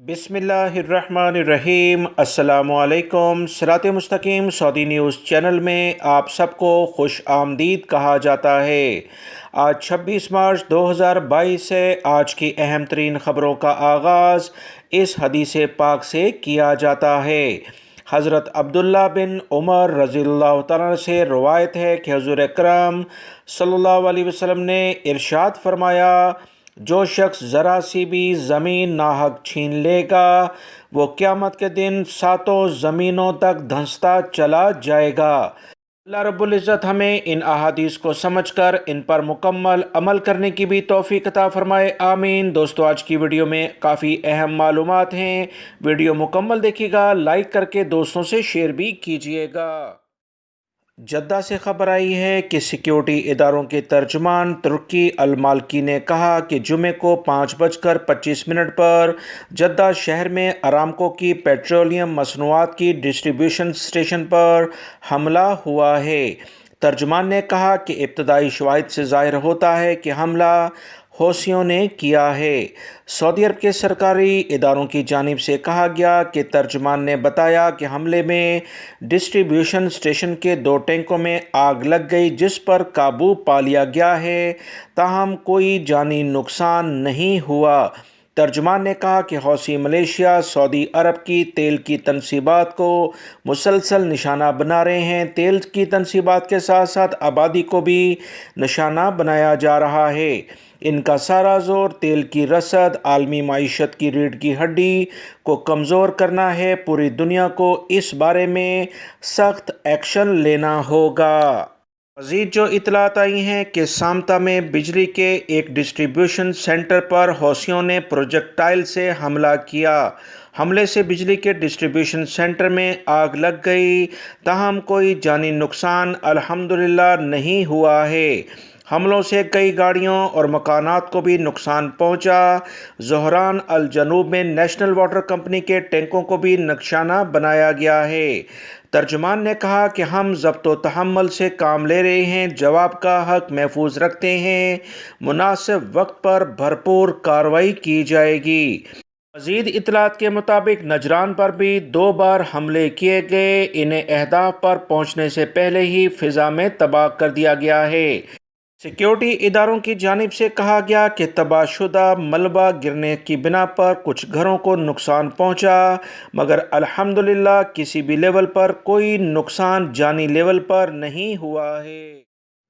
बिस्मिल्लाहिर्रहमानिर्रहीम। अस्सलामुअलैकुम। सिरात मुस्तकीम सऊदी न्यूज़ चैनल में आप सबको खुश आमदीद कहा जाता है। आज 26 मार्च 2022 है। आज की अहम तरीन ख़बरों का आगाज़ इस हदीस पाक से किया जाता है। हज़रत अब्दुल्ला बिन उमर रज़ियल्लाहु तआला से रवायत है कि हुज़ूर अकरम सल्लल्लाहु अलैहि वसल्लम ने इरशाद फरमाया, जो शख्स ज़रा सी भी ज़मीन नाहक छीन लेगा वो क़यामत के दिन सातों ज़मीनों तक धंसता चला जाएगा। अल्लाह रब्बुल इज़्ज़त हमें इन अहादीस को समझकर इन पर मुकम्मल अमल करने की भी तौफ़ीक़ अता फ़रमाए, आमीन। दोस्तों, आज की वीडियो में काफ़ी अहम मालूमात हैं। वीडियो मुकम्मल देखिएगा, लाइक करके दोस्तों से शेयर भी कीजिएगा। जद्दा से खबर आई है कि सिक्योरिटी इदारों के तर्जुमान तुर्की अल माल्की ने कहा कि जुमे को 5:25 पर जद्दा शहर में अरामको की पेट्रोलियम मसनूआत की डिस्ट्रीब्यूशन स्टेशन पर हमला हुआ है। तर्जुमान ने कहा कि इब्तदाई शवाहिद से ज़ाहिर होता है कि हमला हौसियों ने किया है। सऊदी अरब के सरकारी इदारों की जानिब से कहा गया कि तर्जुमान ने बताया कि हमले में डिस्ट्रीब्यूशन स्टेशन के 2 टैंकों में आग लग गई, जिस पर काबू पा लिया गया है। ताहम कोई जानी नुकसान नहीं हुआ। तर्जुमान ने कहा कि हौसी मलेशिया सऊदी अरब की तेल की तनसीबात को मुसलसल निशाना बना रहे हैं। तेल की तनसीबात के साथ साथ आबादी को भी निशाना बनाया जा रहा है। इनका सारा जोर तेल की रसद, आलमी माईशत की रीढ़ की हड्डी को कमज़ोर करना है। पूरी दुनिया को इस बारे में सख्त एक्शन लेना होगा। मज़ीद जो इतलात आई हैं कि सामता में बिजली के एक डिस्ट्रीब्यूशन सेंटर पर हौसियों ने प्रोजेक्टाइल से हमला किया। हमले से बिजली के डिस्ट्रीब्यूशन सेंटर में आग लग गई, ताहम कोई जानी नुकसान अल्हम्दुलिल्लाह नहीं हुआ है। हमलों से कई गाड़ियों और मकानात को भी नुकसान पहुंचा। ज़ोहरान अल जनूब में नेशनल वाटर कंपनी के टैंकों को भी निशाना बनाया गया है। तर्जुमान ने कहा कि हम ज़ब्तो तहम्मुल से काम ले रहे हैं, जवाब का हक महफूज रखते हैं, मुनासिब वक्त पर भरपूर कार्रवाई की जाएगी। मज़ीद इतलात के मुताबिक नजरान पर भी 2 बार हमले किए गए। इन्हें अहदाफ पर पहुंचने से पहले ही फ़िज़ा में तबाह कर दिया गया है। सिक्योरिटी इदारों की जानिब से कहा गया कि तबाहशुदा मलबा गिरने की बिना पर कुछ घरों को नुकसान पहुंचा, मगर अल्हम्दुलिल्लाह किसी भी लेवल पर कोई नुकसान जानी लेवल पर नहीं हुआ है।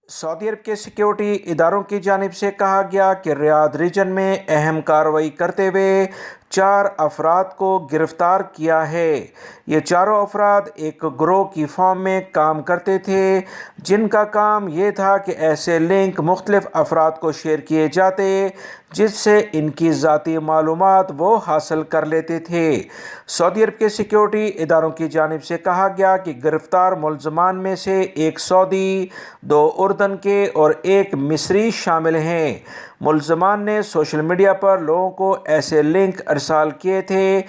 सऊदी अरब के सिक्योरिटी इदारों की जानिब से कहा गया कि रियाद रीजन में अहम कार्रवाई करते हुए 4 अफराद को गिरफ्तार किया है। ये चारों अफराद एक ग्रोह की फॉर्म में काम करते थे, जिनका काम ये था कि ऐसे लिंक मुख्तलिफ अफराद को शेयर किए जाते जिससे इनकी ज़ाती मालूमात वो हासिल कर लेते थे। सऊदी अरब के सिक्योरिटी इदारों की जानिब से कहा गया कि गिरफ्तार मुलजमान में से एक सऊदी, 2 उर्दन के और एक मिस्री शामिल हैं। मुलजमान ने सोशल मीडिया पर लोगों को ऐसे लिंक अरसाल किए थे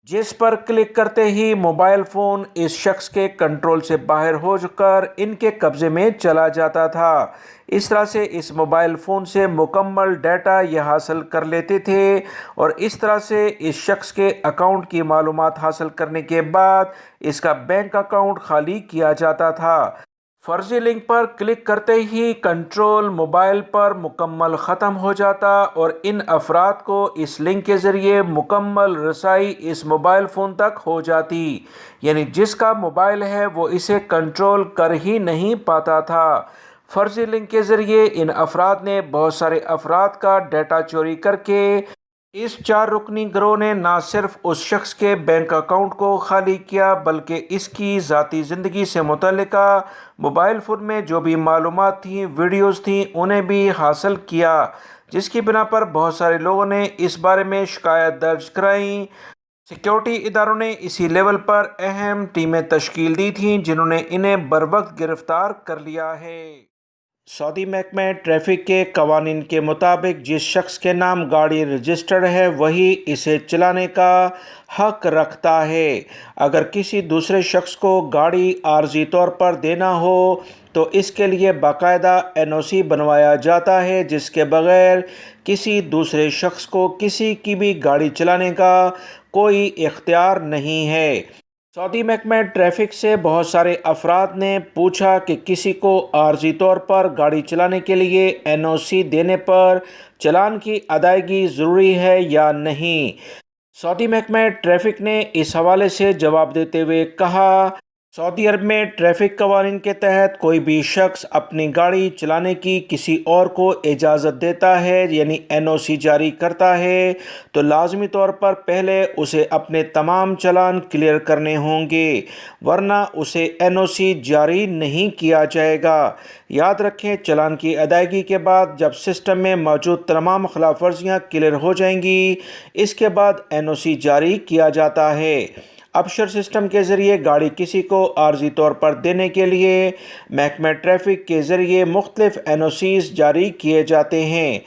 जिस पर क्लिक करते ही मोबाइल फ़ोन इस शख्स के कंट्रोल से बाहर होकर इनके कब्ज़े में चला जाता था। इस तरह से इस मोबाइल फ़ोन से मुकम्मल डाटा ये हासिल कर लेते थे और इस तरह से इस शख्स के अकाउंट की मालूमात हासिल करने के बाद इसका बैंक अकाउंट खाली किया जाता था। फर्जी लिंक पर क्लिक करते ही कंट्रोल मोबाइल पर मुकम्मल ख़त्म हो जाता और इन अफराद को इस लिंक के ज़रिए मुकम्मल रसाई इस मोबाइल फ़ोन तक हो जाती, यानी जिसका मोबाइल है वो इसे कंट्रोल कर ही नहीं पाता था। फर्जी लिंक के ज़रिए इन अफराद ने बहुत सारे अफराद का डाटा चोरी करके इस 4 रुकनी गिरोह ने न सिर्फ उस शख्स के बैंक अकाउंट को खाली किया बल्कि इसकी ज़ाती ज़िंदगी से मुतल्लिका मोबाइल फ़ोन में जो भी मालूमात थी, वीडियोज़ थी, उन्हें भी हासिल किया, जिसकी बिना पर बहुत सारे लोगों ने इस बारे में शिकायत दर्ज कराई। सिक्योरिटी इदारों ने इसी लेवल पर अहम टीमें तश्कील दी थीं जिन्होंने इन्हें बरवक्त गिरफ्तार कर लिया है। सऊदी महकमे ट्रैफिक के कवानीन के मुताबिक जिस शख्स के नाम गाड़ी रजिस्टर्ड है वही इसे चलाने का हक रखता है। अगर किसी दूसरे शख्स को गाड़ी आर्जी तौर पर देना हो तो इसके लिए बाकायदा एनओसी बनवाया जाता है, जिसके बगैर किसी दूसरे शख्स को किसी की भी गाड़ी चलाने का कोई इख्तियार नहीं है। सऊदी महकमे ट्रैफिक से बहुत सारे अफराद ने पूछा कि किसी को आर्जी तौर पर गाड़ी चलाने के लिए एनओसी देने पर चालान की अदायगी ज़रूरी है या नहीं। सऊदी महकमे ट्रैफिक ने इस हवाले से जवाब देते हुए कहा, सऊदी अरब में ट्रैफिक कवानीन के तहत कोई भी शख्स अपनी गाड़ी चलाने की किसी और को इजाज़त देता है यानी एनओसी जारी करता है तो लाजमी तौर पर पहले उसे अपने तमाम चालान क्लियर करने होंगे, वरना उसे एनओसी जारी नहीं किया जाएगा। याद रखें, चालान की अदायगी के बाद जब सिस्टम में मौजूद तमाम खिलाफ वर्जियाँ क्लियर हो जाएंगी, इसके बाद एनओसी जारी किया जाता है। अबशर सिस्टम के ज़रिए गाड़ी किसी को आर्जी तौर पर देने के लिए महकमा ट्रैफिक के ज़रिए मुख्तलिफ एनओसीज़ जारी किए जाते हैं।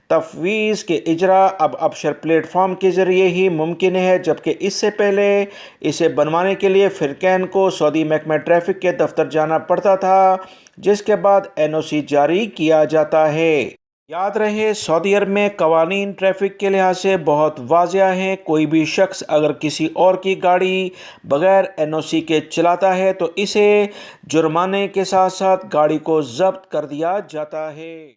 तफवीज़ के इजरा अब अबशर प्लेटफॉर्म के ज़रिए ही मुमकिन है, जबकि इससे पहले इसे बनवाने के लिए फ़िरक़ैन को सऊदी महकमा ट्रैफिक के दफ्तर जाना पड़ता था, जिसके बाद एनओसी जारी किया जाता है। याद रहे, सऊदी अरब में कवानीन ट्रैफिक के लिहाज से बहुत वाज़िया हैं। कोई भी शख्स अगर किसी और की गाड़ी बगैर एनओसी के चलाता है तो इसे जुर्माने के साथ साथ गाड़ी को ज़ब्त कर दिया जाता है।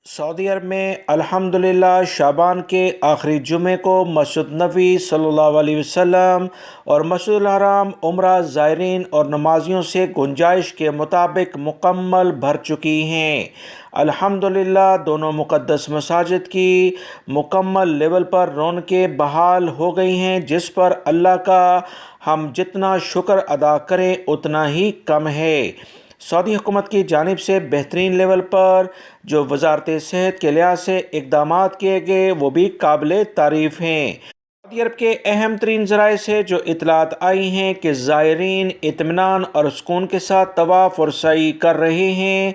सऊदी अरब में अल्हम्दुलिल्लाह शाबान के आखिरी जुमे को मस्जिद नबी सल्लल्लाहु अलैहि वसल्लम और मस्जिदुल हराम उम्रा ज़ायरीन और नमाजियों से गुंजाइश के मुताबिक मुकम्मल भर चुकी हैं। अल्हम्दुलिल्लाह दोनों मुक़द्दस मसाजिद की मुकम्मल लेवल पर रौनकें बहाल हो गई हैं, जिस पर अल्लाह का हम जितना शुक्र अदा करें उतना ही कम है। सऊदी हुकूमत की जानिब से बेहतरीन लेवल पर जो वजारत सेहत के लिहाज से इक़दाम किए गए वो भी काबिल तारीफ़ हैं। सऊदी अरब के अहम तरीन ज़राए से जो इतलात आई हैं कि ज़ायरीन इत्मीनान और सुकून के साथ तवाफ़ और सई कर रहे हैं,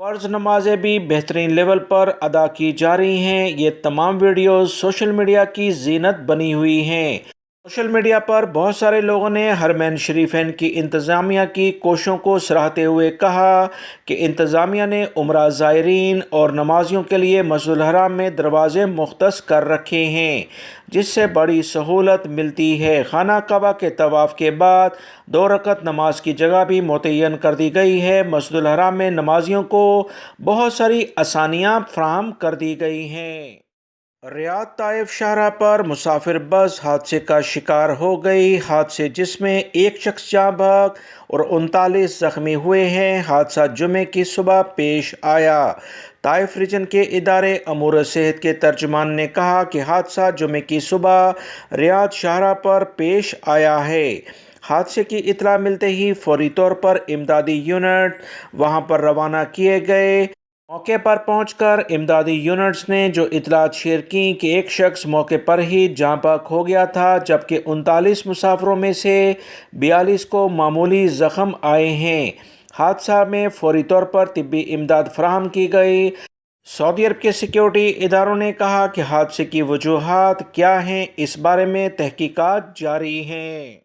फ़र्ज़ नमाज़ें भी बेहतरीन लेवल पर अदा की जा रही हैं। ये तमाम वीडियोज़ सोशल मीडिया की ज़ीनत बनी हुई हैं। सोशल मीडिया पर बहुत सारे लोगों ने हरमैन शरीफैन की इंतज़ामिया की कोशिशों को सराहते हुए कहा कि इंतज़ामिया ने उम्रा ज़ायरीन और नमाजियों के लिए मस्जिदुल हराम में दरवाज़े मुख्तस कर रखे हैं, जिससे बड़ी सहूलत मिलती है। खाना काबा के तवाफ़ के बाद 2 रकत नमाज की जगह भी मुतय्यन कर दी गई है। मस्जिदुल हराम में नमाजियों को बहुत सारी आसानियाँ फराहम कर दी गई हैं। रियाद ताइफ शाहराह पर मुसाफिर बस हादसे का शिकार हो गई। हादसे जिसमें एक शख्स जाँ बहक और 39 ज़ख्मी हुए हैं। हादसा जुमे की सुबह पेश आया। ताइफ रीजन के इदारे अमूर सेहत के तर्जुमान ने कहा कि हादसा जुमे की सुबह रियाद शाहराह पर पेश आया है। हादसे की इतला मिलते ही फौरी तौर पर इमदादी यूनिट वहां पर रवाना किए गए। मौके पर पहुंचकर इमदादी यूनिट्स ने जो इतलात शेयर की कि एक शख्स मौके पर ही जाँ बहक हो गया था, जबकि 39 मुसाफिरों में से 42 को मामूली ज़ख्म आए हैं। हादसा में फौरी तौर पर तिब्बी इमदाद फराहम की गई। सऊदी अरब के सिक्योरिटी इदारों ने कहा कि हादसे की वजूहात क्या हैं, इस बारे में तहकीकात जारी हैं।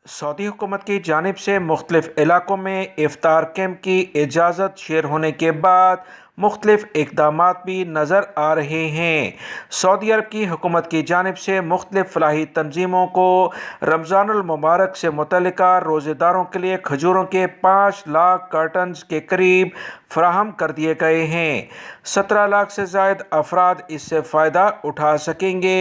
सऊदी हुकूमत की जानिब से मुख्तलिफ इलाकों में इफ्तार कैंप की इजाज़त शेयर होने के बाद मुख्तलिफ इक़दाम भी नज़र आ रहे हैं। सऊदी अरब की हुकूमत की जानिब से मुख्तलिफ फलाही तंजीमों को रमज़ानुल मुबारक से मुतल्लिका रोज़ेदारों के लिए खजूरों के 5 लाख कार्टन के करीब फराहम कर दिए गए हैं। 17 लाख से ज़ायद अफराद इससे फ़ायदा उठा सकेंगे।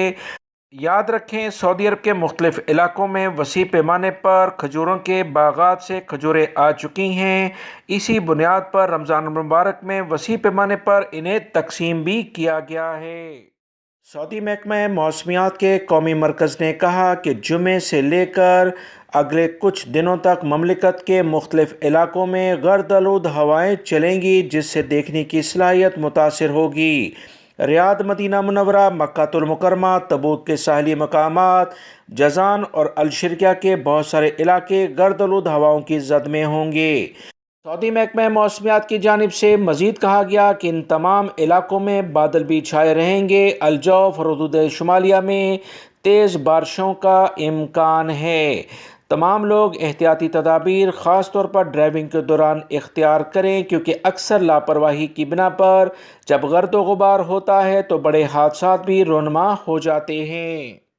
याद रखें, सऊदी अरब के मुख्तलिफ इलाकों में वसी पैमाने पर खजूरों के बागात से खजूरें आ चुकी हैं। इसी बुनियाद पर रमज़ान मुबारक में वसी पैमाने पर इन्हें तकसीम भी किया गया है। सऊदी महकमा मौसमियात के कौमी मरकज़ ने कहा कि जुमे से लेकर अगले कुछ दिनों तक ममलिकत के मुख्तलिफ इलाकों में गर्द-आलूद हवाएँ चलेंगी, जिससे देखने की सलाहियत मुतासिर होगी। रियाद, मदीना मुनव्वरा, मक्कातुल मुकर्रमा, तबूक के साहली मकामात, जज़ान और अलशरिया के बहुत सारे इलाके गर्द-आलूद हवाओं की ज़द में होंगे। سعودی محکمہ موسمیات کی جانب سے مزید کہا گیا کہ ان تمام علاقوں میں بادل بھی چھائے رہیں گے۔ الجوف اور حدود شمالیہ میں تیز بارشوں کا امکان ہے۔ تمام لوگ احتیاطی تدابیر خاص طور پر ڈرائیونگ کے دوران اختیار کریں، کیونکہ اکثر لاپرواہی کی بنا پر جب گرد و غبار ہوتا ہے تو بڑے حادثات بھی رونما ہو جاتے ہیں۔